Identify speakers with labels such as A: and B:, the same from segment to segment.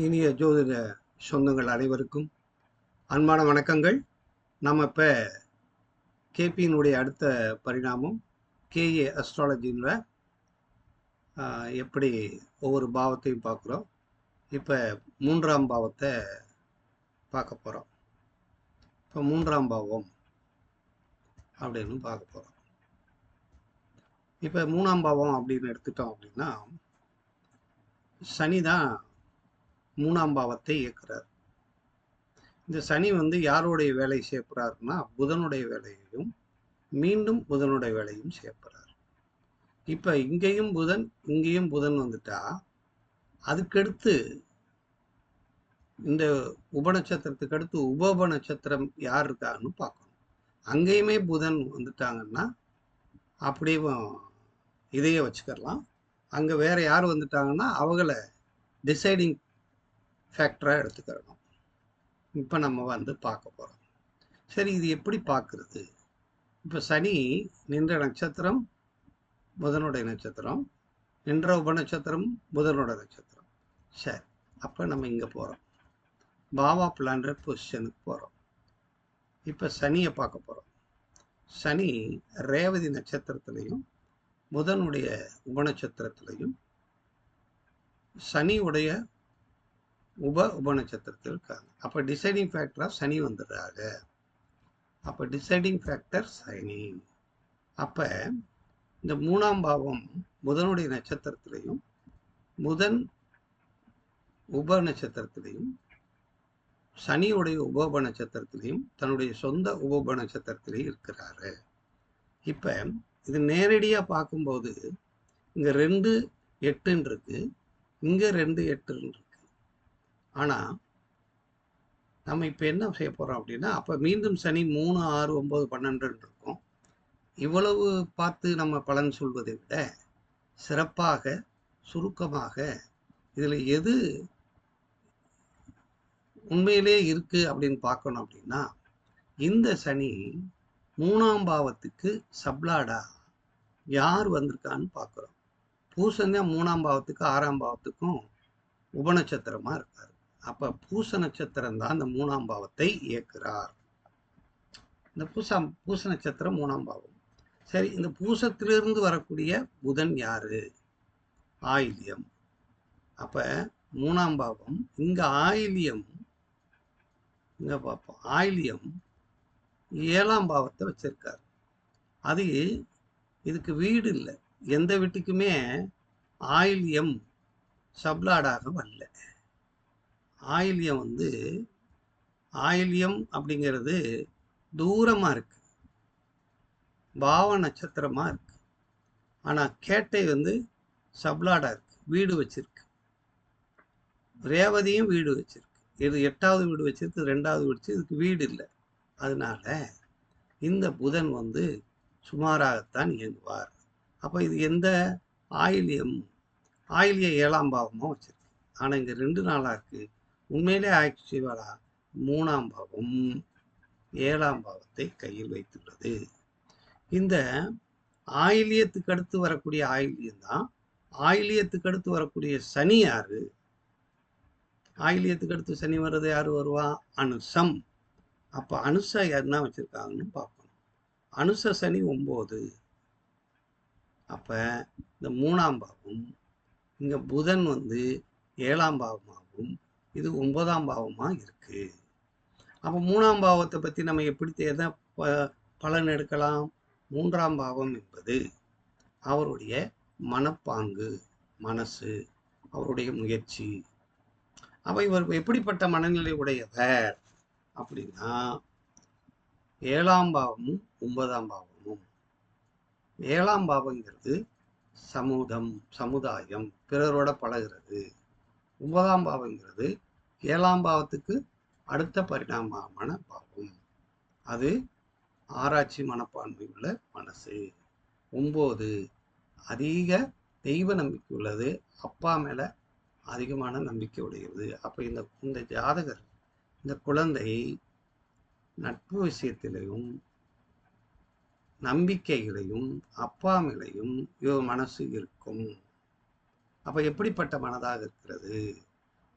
A: இனிய ஜோதிட சொந்தங்கள் அனைவருக்கும் அன்பான வணக்கங்கள். நம்ம இப்போ கேபியினுடைய அடுத்த பரிணாமம் கேஏ அஸ்ட்ராலஜியில் எப்படி ஒவ்வொரு பாவத்தையும் பார்க்குறோம். இப்போ 3ஆம் பாவத்தை பார்க்க போகிறோம். இப்போ 3ஆம் பாவம் அப்படின்னு பார்க்க போகிறோம். இப்போ 3ஆம் பாவம் அப்படின்னு எடுத்துட்டோம் அப்படின்னா சனி தான் 3ஆம் பாவத்தை இயக்குறார். இந்த சனி யாருடைய வேலை செய்யப்படுறாருன்னா புதனுடைய வேலையையும் மீண்டும் புதனுடைய வேலையும் செய்யப்படுறார். இப்ப இங்கேயும் புதன் இங்கேயும் புதன் வந்துட்டா அதுக்கடுத்து இந்த உபநட்சத்திரத்துக்கு அடுத்து உப நட்சத்திரம் யார் இருக்கான்னு பார்க்கணும். அங்கேயுமே புதன் வந்துட்டாங்கன்னா அப்படியே இதையே வச்சுக்கலாம். அங்க வேற யார் வந்துட்டாங்கன்னா அவங்கள டிசைடிங் ஃபேக்டரா எடுத்துக்கிறணும். இப்ப நம்ம பார்க்க போறோம். சரி, இது எப்படி பார்க்கறது? இப்ப சனி நின்ற நட்சத்திரம் புதனுடைய நட்சத்திரம், நின்ற உபநட்சத்திரம் புதனோட நட்சத்திரம். சரி, அப்ப நம்ம இங்க போறோம், பாவா பிளான்டர் பொசிஷனுக்கு போறோம். இப்ப சனியை பார்க்க போறோம். சனி ரேவதி நட்சத்திரத்திலையும் புதனுடைய உபநட்சத்திரத்திலையும் சனியுடைய உபநட்சத்திரத்தில் இருக்காங்க. அப்ப டிசைடிங் ஃபேக்டரா சனி வந்துடுறாங்க. அப்ப டிசைடிங் ஃபேக்டர் சனி. அப்ப இந்த 3ஆம் பாவம் புதனுடைய நட்சத்திரத்திலையும் புதன் உப நட்சத்திரத்திலையும் சனியுடைய உப நட்சத்திரத்திலையும் தன்னுடைய சொந்த உப நட்சத்திரத்திலையும் இருக்கிறாரு. இப்ப இது நேரடியா பார்க்கும்போது இங்க 2-8 இருக்கு, இங்க 2-8 இருக்கு. ஆனா நம்ம இப்ப என்ன செய்ய போறோம் அப்படின்னா, அப்ப மீண்டும் சனி 3, 6, 9, 12 இருக்கும். இவ்வளவு பார்த்து நம்ம பலன் சொல்வதை விட சிறப்பாக சுருக்கமாக இதுல எது உண்மையிலே இருக்கு அப்படின்னு பார்க்கணும். அப்படின்னா இந்த சனி 3ஆம் பாவத்துக்கு சப்ளாடா யார் வந்திருக்கான்னு பார்க்கிறோம். பூசன் 3ஆம் பாவத்துக்கு 6ஆம் பாவத்துக்கும் உபநட்சத்திரமா இருக்காரு. அப்ப பூச நட்சத்திரம் தான் இந்த 3ஆம் பாவத்தை இயக்குறார். இந்த பூச நட்சத்திரம் 3ஆம் பாவம். சரி, இந்த பூசத்திலிருந்து வரக்கூடிய புதன் யாரு? ஆயில்யம். அப்ப 3ஆம் பாவம் இங்க ஆயில்யம், இங்க பார்ப்போம், ஆயில்யம் 7ஆம் பாவத்தை வச்சிருக்காரு. அது இதுக்கு வீடு இல்லை. எந்த வீட்டுக்குமே ஆயில்யம் சப்ளாடாக வரல. ஆயில்யம் ஆயில்யம் அப்படிங்கிறது தூரமா இருக்கு, பாவ நட்சத்திரமா இருக்கு. ஆனா கேட்டை சப்ளாடா இருக்கு, வீடு வச்சிருக்கு. ரேவதியும் வீடு வச்சிருக்கு. இது 8வது வீடு வச்சிருக்கு, 2வது வீடு, இதுக்கு வீடு இல்லை. அதனால இந்த புதன் சுமாராகத்தான் இயங்குவார். அப்ப இது எந்த ஆயில்யம் 7ஆம் பாவமா வச்சிருக்கு. ஆனா இங்க 2 நாளா இருக்கு. உண்மையிலே ஆக்சுவலா 3ஆம் பாவம் 7ஆம் பாவத்தை கையில் வைத்துள்ளது. இந்த ஆயில்யத்துக்கு அடுத்து வரக்கூடிய ஆயில்யம் தான். ஆயில்யத்துக்கு அடுத்து வரக்கூடிய சனி யாரு? ஆயில்யத்துக்கு அடுத்து சனி வர்றது யாரு வருவா? அனுசம். அப்ப அனுச என்ன வச்சிருக்காங்கன்னு பார்க்கணும். அனுச சனி 9. அப்ப இந்த 3ஆம் பாவம் இங்க புதன் 7ஆம் பாவமாகவும் இது 9ஆம் பாவமா இருக்கு. அப்ப 3ஆம் பாவத்தை பத்தி நம்ம எப்படி பலன் எடுக்கலாம்? 3ஆம் பாவம் என்பது அவருடைய மனப்பாங்கு, மனசு, அவருடைய முயற்சி. அப்ப இவர் எப்படிப்பட்ட மனநிலை உடையவர் அப்படின்னா 7ஆம் பாவமும் 9ஆம் பாவமும். 7ஆம் பாவங்கிறது சமுதாயம், பிறரோட பழகிறது. 9ஆம் பாவங்கிறது 7ஆம் பாவத்துக்கு அடுத்த பரிணாமமான பாவம். அது ஆராய்ச்சி மனப்பான்மை உள்ள மனசு. 9 அதிக தெய்வ நம்பிக்கை உள்ளது, அப்பா மேல அதிகமான நம்பிக்கை உடையது. அப்ப இந்த ஜாதகர், இந்த குழந்தை நட்பு விஷயத்திலையும் நம்பிக்கைகளையும் அப்பா மேலையும் மனசு இருக்கும். அப்ப எப்படிப்பட்ட மனதாக இருக்கிறது?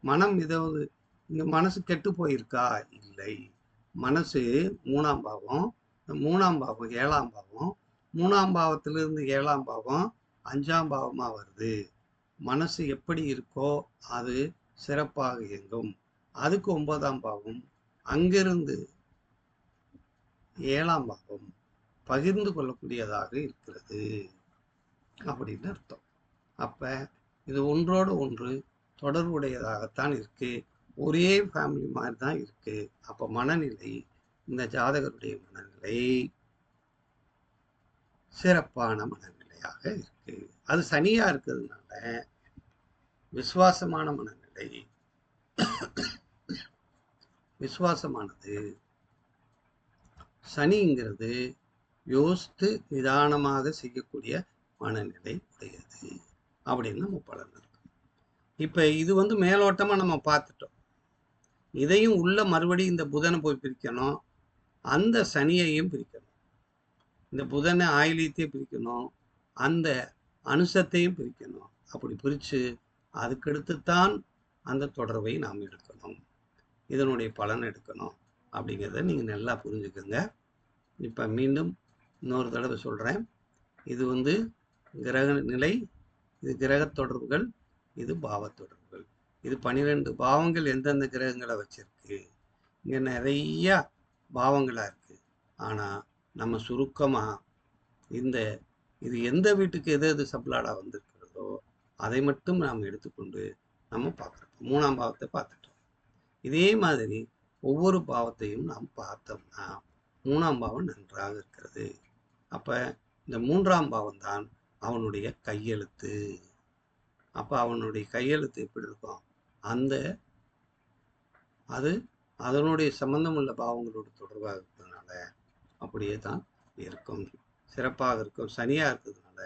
A: மனம் ஏதாவது இங்க மனசு கெட்டு போயிருக்கா? இல்லை. மனசு 3ஆம் பாவம், 3ஆம் பாவம் 7ஆம் பாவம், 3ஆம் பாவத்திலிருந்து 7ஆம் பாவம் 5ஆம் பாவமா வருது. மனசு எப்படி இருக்கோ அது சிறப்பாக இயங்கும். அதுக்கு 9ஆம் பாவம், அங்கிருந்து 7ஆம் பாவம் பகிர்ந்து கொள்ளக்கூடியதாக இருக்கிறது அப்படின்னு அர்த்தம். அப்ப இது ஒன்றோடு ஒன்று தொடர்புடையதாகத்தான் இருக்கு. ஒரே ஃபேமிலி மாதிரி தான் இருக்கு. அப்ப மனநிலை, இந்த ஜாதகருடைய மனநிலை சிறப்பான மனநிலையாக இருக்கு. அது சனியா இருக்கிறதுனால விசுவாசமான மனநிலை. விசுவாசமானது சனிங்கிறது யோசித்து நிதானமாக செய்யக்கூடிய மனநிலை உடையது அப்படின்னு நம்ம பலன் இருக்கு. இப்ப இது வந்து மேலோட்டமா நம்ம பார்த்துட்டோம். இதையும் உள்ள மறுபடியும் இந்த புதனை போய் பிரிக்கணும், அந்த சனியையும் பிரிக்கணும். இந்த புதனை ஆயிலியத்தையும் பிரிக்கணும், அந்த அனுசத்தையும் பிரிக்கணும். அப்படி பிரித்து அதுக்கடுத்துத்தான் அந்த தொடர்பை நாம் எடுக்கணும், இதனுடைய பலன் எடுக்கணும் அப்படிங்கிறத நீங்கள் நல்லா புரிஞ்சுக்கோங்க. இப்போ மீண்டும் இன்னொரு தடவை சொல்கிறேன். இது வந்து கிரக நிலை, இது கிரக தொடர்புகள், இது பாவ தொடர்புகள். இது 12 பாவங்கள் எந்தெந்த கிரகங்களை வச்சிருக்கு. இங்கே நிறைய பாவங்களாக இருக்குது. ஆனால் நம்ம சுருக்கமாக இது எந்த வீட்டுக்கு எது எது சப்ளாடாக வந்திருக்கிறதோ அதை மட்டும் நாம் எடுத்துக்கொண்டு நம்ம பார்க்குறோம். 3ஆம் பாவத்தை பார்த்துட்டோம். இதே மாதிரி ஒவ்வொரு பாவத்தையும் நாம் பார்த்தோம்னா 3ஆம் பாவம் நன்றாக இருக்கிறது. அப்போ இந்த 3ஆம் பாவம் தான் அவனுடைய கையெழுத்து. அப்போ அவனுடைய கையெழுத்து எப்படி இருக்கும்? அது அதனுடைய சம்பந்தம் உள்ள பாவங்களோடு தொடர்பாக இருக்கிறதுனால அப்படியே தான் இருக்கும், சிறப்பாக இருக்கும். சனியாக இருக்கிறதுனால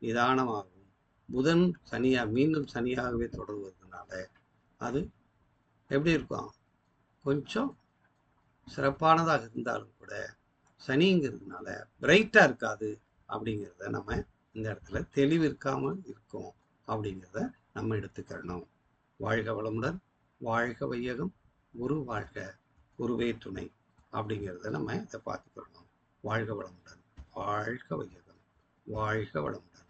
A: நிதானமாகவும், புதன் மீண்டும் சனியாகவே தொடர்வதனால அது எப்படி இருக்கும்? கொஞ்சம் சிறப்பானதாக இருந்தாலும் கூட சனிங்கிறதுனால பிரைட்டாக இருக்காது அப்படிங்கிறத நம்ம இந்த இடத்துல தெளிவு இருக்காமல் இருக்கும் அப்படிங்கிறத நம்ம எடுத்துக்கணும். வாழ்க வளமுடன், வாழ்க வையகம், குரு வாழ்க, குருவே துணை அப்படிங்கிறத நம்ம இதை பார்த்துக்கணும். வாழ்க வளமுடன், வாழ்க வையகம், வாழ்க வளமுடன்.